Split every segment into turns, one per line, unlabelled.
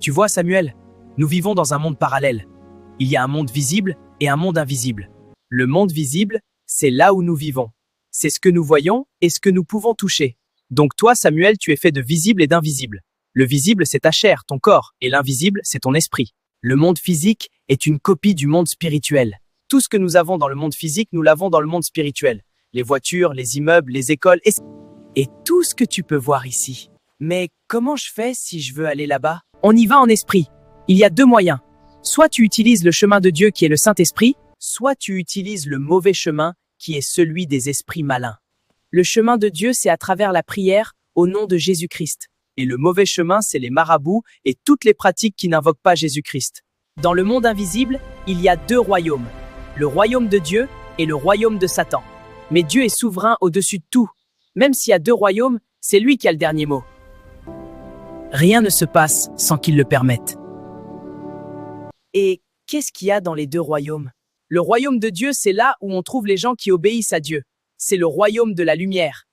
Tu vois, Samuel, nous vivons dans un monde parallèle. Il y a un monde visible et un monde invisible. Le monde visible, c'est là où nous vivons. C'est ce que nous voyons et ce que nous pouvons toucher. Donc toi, Samuel, tu es fait de visible et d'invisible. Le visible, c'est ta chair, ton corps, et l'invisible, c'est ton esprit. Le monde physique est une copie du monde spirituel. Tout ce que nous avons dans le monde physique, nous l'avons dans le monde spirituel. Les voitures, les immeubles, les écoles et tout ce que tu peux voir ici. Mais comment je fais si je veux aller là-bas? On y va en esprit. Il y a deux moyens. Soit tu utilises le chemin de Dieu qui est le Saint-Esprit, soit tu utilises le mauvais chemin qui est celui des esprits malins. Le chemin de Dieu, c'est à travers la prière au nom de Jésus-Christ. Et le mauvais chemin, c'est les marabouts et toutes les pratiques qui n'invoquent pas Jésus-Christ. Dans le monde invisible, il y a deux royaumes. Le royaume de Dieu et le royaume de Satan. Mais Dieu est souverain au-dessus de tout. Même s'il y a deux royaumes, c'est lui qui a le dernier mot. Rien ne se passe sans qu'il le permette. Et qu'est-ce qu'il y a dans les deux royaumes? Le royaume de Dieu, c'est là où on trouve les gens qui obéissent à Dieu. C'est le royaume de la lumière.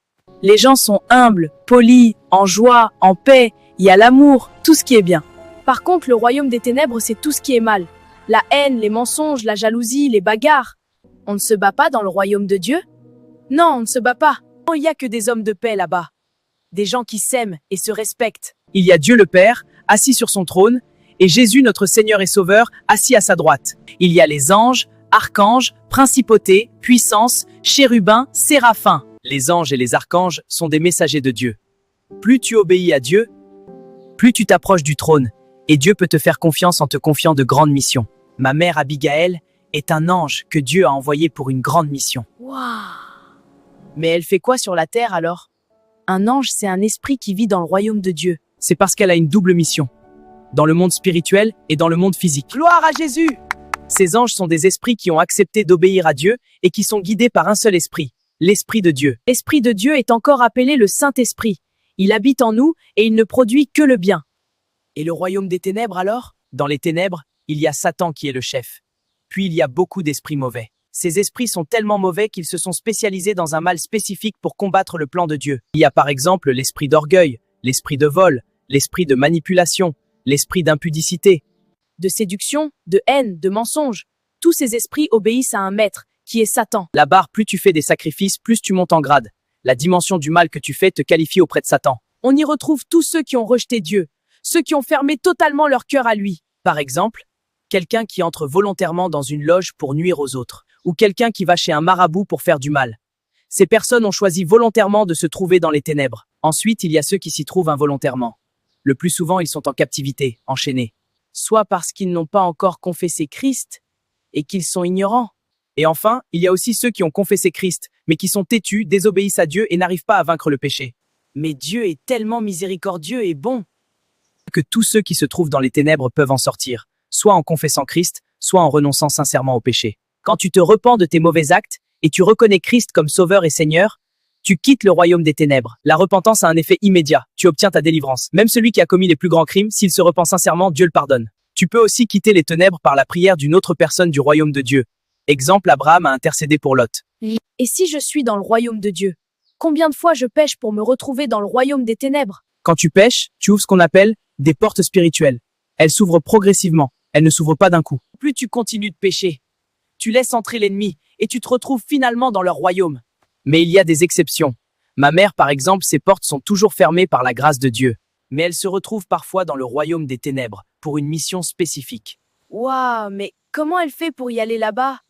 Les gens sont humbles, polis, en joie, en paix, il y a l'amour, tout ce qui est bien. Par contre, le royaume des ténèbres, c'est tout ce qui est mal. La haine, les mensonges, la jalousie, les bagarres. On ne se bat pas dans le royaume de Dieu? Non, on ne se bat pas. Il n'y a que des hommes de paix là-bas. Des gens qui s'aiment et se respectent. Il y a Dieu le Père, assis sur son trône, et Jésus, notre Seigneur et Sauveur, assis à sa droite. Il y a les anges, archanges, principautés, puissances, chérubins, séraphins. Les anges et les archanges sont des messagers de Dieu. Plus tu obéis à Dieu, plus tu t'approches du trône, et Dieu peut te faire confiance en te confiant de grandes missions. Ma mère Abigaël est un ange que Dieu a envoyé pour une grande mission. Wow. Mais elle fait quoi sur la terre alors? Un ange, c'est un esprit qui vit dans le royaume de Dieu. C'est parce qu'elle a une double mission, dans le monde spirituel et dans le monde physique. Gloire à Jésus! Ces anges sont des esprits qui ont accepté d'obéir à Dieu et qui sont guidés par un seul esprit, l'Esprit de Dieu. L'Esprit de Dieu est encore appelé le Saint-Esprit. Il habite en nous et il ne produit que le bien. Et le royaume des ténèbres alors? Dans les ténèbres, il y a Satan qui est le chef. Puis il y a beaucoup d'esprits mauvais. Ces esprits sont tellement mauvais qu'ils se sont spécialisés dans un mal spécifique pour combattre le plan de Dieu. Il y a par exemple l'esprit d'orgueil, l'esprit de vol, l'esprit de manipulation, l'esprit d'impudicité, de séduction, de haine, de mensonge. Tous ces esprits obéissent à un maître, qui est Satan. La barre, plus tu fais des sacrifices, plus tu montes en grade. La dimension du mal que tu fais te qualifie auprès de Satan. On y retrouve tous ceux qui ont rejeté Dieu, ceux qui ont fermé totalement leur cœur à lui. Par exemple, quelqu'un qui entre volontairement dans une loge pour nuire aux autres, ou quelqu'un qui va chez un marabout pour faire du mal. Ces personnes ont choisi volontairement de se trouver dans les ténèbres. Ensuite, il y a ceux qui s'y trouvent involontairement. Le plus souvent, ils sont en captivité, enchaînés. Soit parce qu'ils n'ont pas encore confessé Christ et qu'ils sont ignorants. Et enfin, il y a aussi ceux qui ont confessé Christ, mais qui sont têtus, désobéissent à Dieu et n'arrivent pas à vaincre le péché. Mais Dieu est tellement miséricordieux et bon que tous ceux qui se trouvent dans les ténèbres peuvent en sortir, soit en confessant Christ, soit en renonçant sincèrement au péché. Quand tu te repens de tes mauvais actes et tu reconnais Christ comme Sauveur et Seigneur, tu quittes le royaume des ténèbres. La repentance a un effet immédiat. Tu obtiens ta délivrance. Même celui qui a commis les plus grands crimes, s'il se repent sincèrement, Dieu le pardonne. Tu peux aussi quitter les ténèbres par la prière d'une autre personne du royaume de Dieu. Exemple, Abraham a intercédé pour Lot. Et si je suis dans le royaume de Dieu, combien de fois je pêche pour me retrouver dans le royaume des ténèbres? Quand tu pêches, tu ouvres ce qu'on appelle des portes spirituelles. Elles s'ouvrent progressivement. Elles ne s'ouvrent pas d'un coup. Plus tu continues de pécher, tu laisses entrer l'ennemi et tu te retrouves finalement dans leur royaume. Mais il y a des exceptions. Ma mère, par exemple, ses portes sont toujours fermées par la grâce de Dieu. Mais elle se retrouve parfois dans le royaume des ténèbres pour une mission spécifique. Waouh, mais comment elle fait pour y aller là-bas?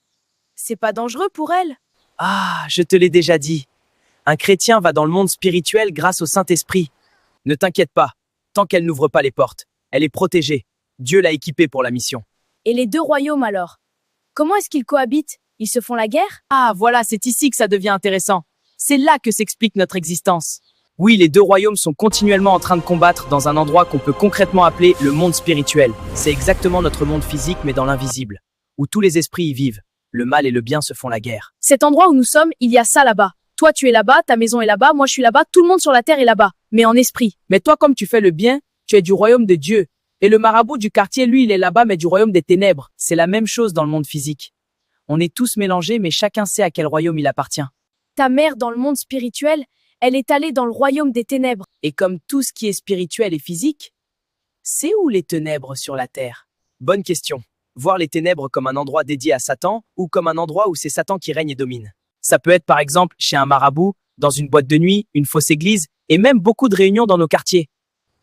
C'est pas dangereux pour elle? Ah, je te l'ai déjà dit. Un chrétien va dans le monde spirituel grâce au Saint-Esprit. Ne t'inquiète pas, tant qu'elle n'ouvre pas les portes. Elle est protégée. Dieu l'a équipée pour la mission. Et les deux royaumes alors? Comment est-ce qu'ils cohabitent? Ils se font la guerre? Ah, voilà, c'est ici que ça devient intéressant. C'est là que s'explique notre existence. Oui, les deux royaumes sont continuellement en train de combattre dans un endroit qu'on peut concrètement appeler le monde spirituel. C'est exactement notre monde physique, mais dans l'invisible, où tous les esprits y vivent. Le mal et le bien se font la guerre. Cet endroit où nous sommes, il y a ça là-bas. Toi, tu es là-bas, ta maison est là-bas, moi je suis là-bas, tout le monde sur la terre est là-bas, mais en esprit. Mais toi, comme tu fais le bien, tu es du royaume de Dieu. Et le marabout du quartier, lui, il est là-bas, mais du royaume des ténèbres. C'est la même chose dans le monde physique. On est tous mélangés, mais chacun sait à quel royaume il appartient. Ta mère, dans le monde spirituel, elle est allée dans le royaume des ténèbres. Et comme tout ce qui est spirituel et physique, C'est où les ténèbres sur la terre? Bonne question. Voir les ténèbres comme un endroit dédié à Satan ou comme un endroit où c'est Satan qui règne et domine. Ça peut être par exemple chez un marabout, dans une boîte de nuit, une fausse église et même beaucoup de réunions dans nos quartiers.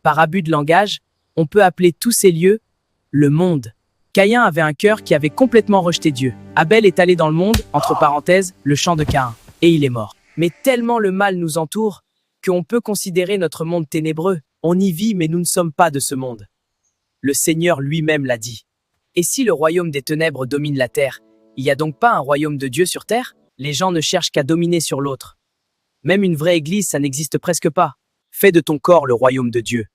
Par abus de langage, on peut appeler tous ces lieux le monde. Caïn avait un cœur qui avait complètement rejeté Dieu. Abel est allé dans le monde, entre parenthèses, le champ de Caïn, et il est mort. Mais tellement le mal nous entoure qu'on peut considérer notre monde ténébreux. On y vit, mais nous ne sommes pas de ce monde. Le Seigneur lui-même l'a dit. Et si le royaume des ténèbres domine la terre, il n'y a donc pas un royaume de Dieu sur terre? Les gens ne cherchent qu'à dominer sur l'autre. Même une vraie église, ça n'existe presque pas. Fais de ton corps le royaume de Dieu.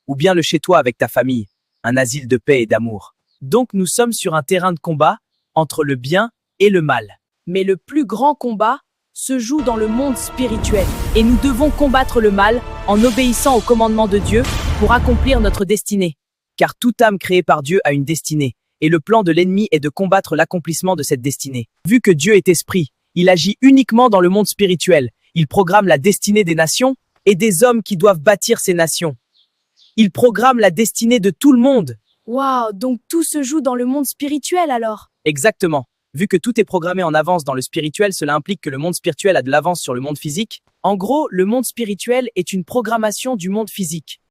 Ou bien le chez toi avec ta famille, un asile de paix et d'amour. Donc nous sommes sur un terrain de combat entre le bien et le mal. Mais le plus grand combat se joue dans le monde spirituel. Et nous devons combattre le mal en obéissant aux commandements de Dieu pour accomplir notre destinée. Car toute âme créée par Dieu a une destinée. Et le plan de l'ennemi est de combattre l'accomplissement de cette destinée. Vu que Dieu est esprit, il agit uniquement dans le monde spirituel. Il programme la destinée des nations et des hommes qui doivent bâtir ces nations. Il programme la destinée de tout le monde.
Waouh, donc tout se joue dans le monde spirituel alors?
Exactement. Vu que tout est programmé en avance dans le spirituel, cela implique que le monde spirituel a de l'avance sur le monde physique. En gros, le monde spirituel est une programmation du monde physique.